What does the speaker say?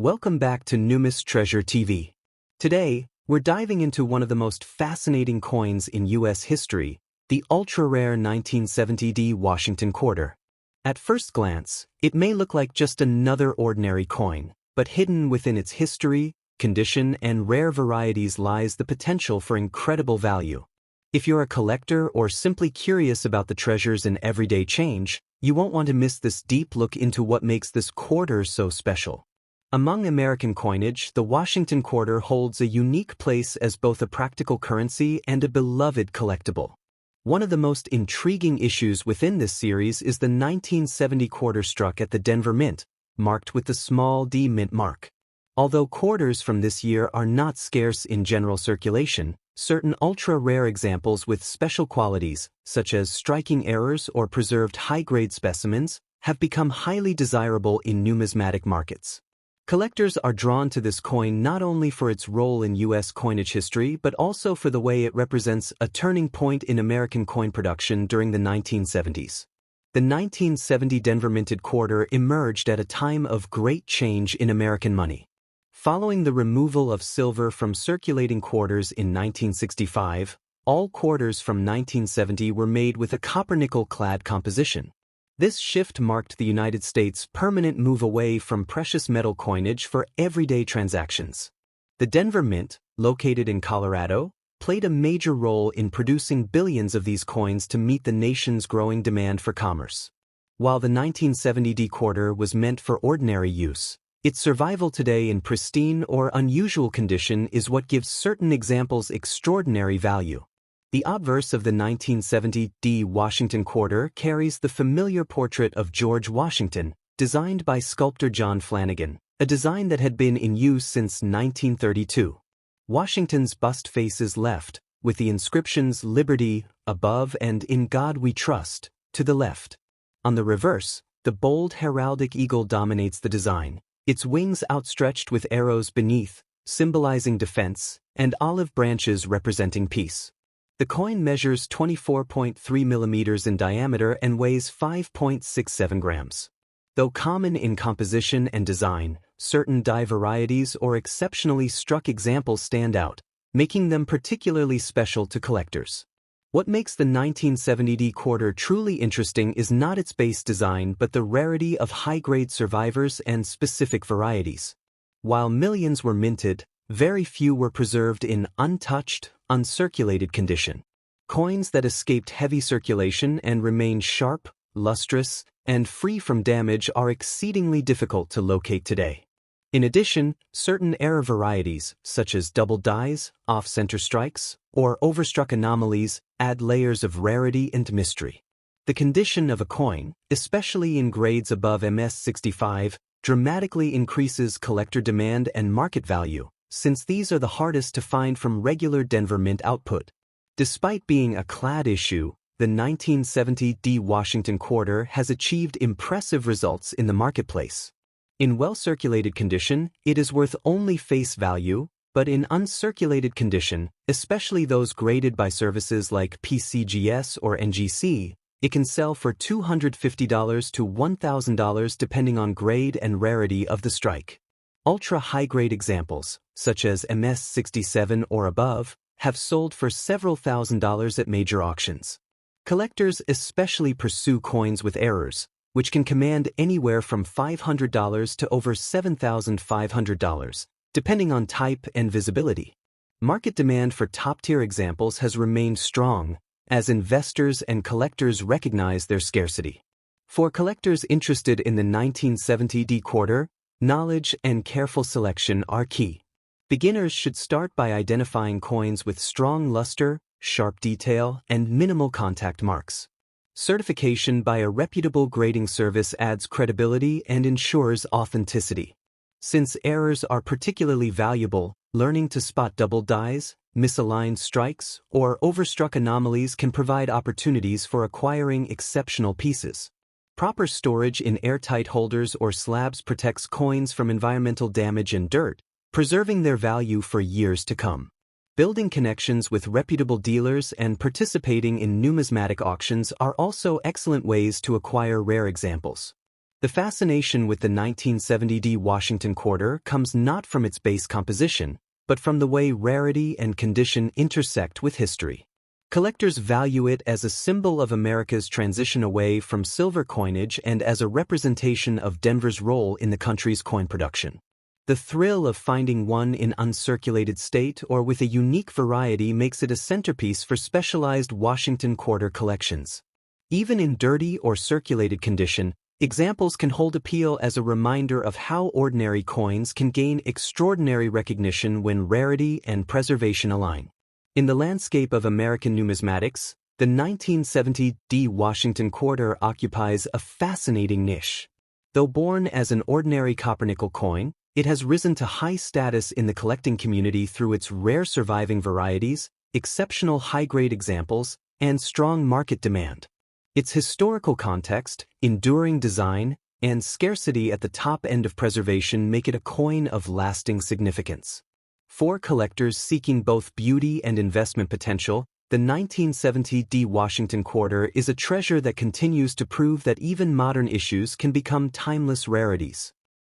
Welcome back to Numis Treasure TV. Today, we're diving into one of the most fascinating coins in U.S. history, the ultra-rare 1970 Washington quarter. At first glance, it may look like just another ordinary coin, but hidden within its history, condition, and rare varieties lies the potential for incredible value. If you're a collector or simply curious about the treasures in everyday change, you won't want to miss this deep look into what makes this quarter so special. Among American coinage, the Washington quarter holds a unique place as both a practical currency and a beloved collectible. One of the most intriguing issues within this series is the 1970 quarter struck at the Denver Mint, marked with the small d mint mark. Although quarters from this year are not scarce in general circulation, certain ultra-rare examples with special qualities, such as striking errors or preserved high-grade specimens, have become highly desirable in numismatic markets. Collectors are drawn to this coin not only for its role in U.S. coinage history but also for the way it represents a turning point in American coin production during the 1970s. The 1970 Denver minted quarter emerged at a time of great change in American money. Following the removal of silver from circulating quarters in 1965, all quarters from 1970 were made with a copper-nickel-clad composition. This shift marked the United States' permanent move away from precious metal coinage for everyday transactions. The Denver Mint, located in Colorado, played a major role in producing billions of these coins to meet the nation's growing demand for commerce. While the 1970 quarter was meant for ordinary use, its survival today in pristine or unusual condition is what gives certain examples extraordinary value. The obverse of the 1970 Washington quarter carries the familiar portrait of George Washington, designed by sculptor John Flanagan, a design that had been in use since 1932. Washington's bust faces left, with the inscriptions "Liberty" above and "In God We Trust" to the left. On the reverse, the bold heraldic eagle dominates the design, its wings outstretched with arrows beneath, symbolizing defense, and olive branches representing peace. The coin measures 24.3 millimeters in diameter and weighs 5.67 grams. Though common in composition and design, certain die varieties or exceptionally struck examples stand out, making them particularly special to collectors. What makes the 1970 quarter truly interesting is not its base design but the rarity of high-grade survivors and specific varieties. While millions were minted, very few were preserved in untouched, uncirculated condition. Coins that escaped heavy circulation and remained sharp, lustrous, and free from damage are exceedingly difficult to locate today. In addition, certain error varieties, such as double dies, off-center strikes, or overstruck anomalies, add layers of rarity and mystery. The condition of a coin, especially in grades above MS65, dramatically increases collector demand and market value, since these are the hardest to find from regular Denver Mint output. Despite being a clad issue, the 1970 Washington quarter has achieved impressive results in the marketplace. In well-circulated condition, it is worth only face value, but in uncirculated condition, especially those graded by services like PCGS or NGC, it can sell for $250 to $1,000 depending on grade and rarity of the strike. Ultra-high-grade examples, such as MS67 or above, have sold for several $1,000s at major auctions. Collectors especially pursue coins with errors, which can command anywhere from $500 to over $7,500, depending on type and visibility. Market demand for top-tier examples has remained strong, as investors and collectors recognize their scarcity. For collectors interested in the 1970 quarter, knowledge and careful selection are key. Beginners should start by identifying coins with strong luster, sharp detail, and minimal contact marks. Certification by a reputable grading service adds credibility and ensures authenticity. Since errors are particularly valuable, learning to spot double dies, misaligned strikes, or overstruck anomalies can provide opportunities for acquiring exceptional pieces. Proper storage in airtight holders or slabs protects coins from environmental damage and dirt, preserving their value for years to come. Building connections with reputable dealers and participating in numismatic auctions are also excellent ways to acquire rare examples. The fascination with the 1970 Washington quarter comes not from its base composition, but from the way rarity and condition intersect with history. Collectors value it as a symbol of America's transition away from silver coinage and as a representation of Denver's role in the country's coin production. The thrill of finding one in uncirculated state or with a unique variety makes it a centerpiece for specialized Washington quarter collections. Even in dirty or circulated condition, examples can hold appeal as a reminder of how ordinary coins can gain extraordinary recognition when rarity and preservation align. In the landscape of American numismatics, the 1970 Washington quarter occupies a fascinating niche. Though born as an ordinary copper-nickel coin, it has risen to high status in the collecting community through its rare surviving varieties, exceptional high-grade examples, and strong market demand. Its historical context, enduring design, and scarcity at the top end of preservation make it a coin of lasting significance. For collectors seeking both beauty and investment potential, the 1970 Washington quarter is a treasure that continues to prove that even modern issues can become timeless rarities.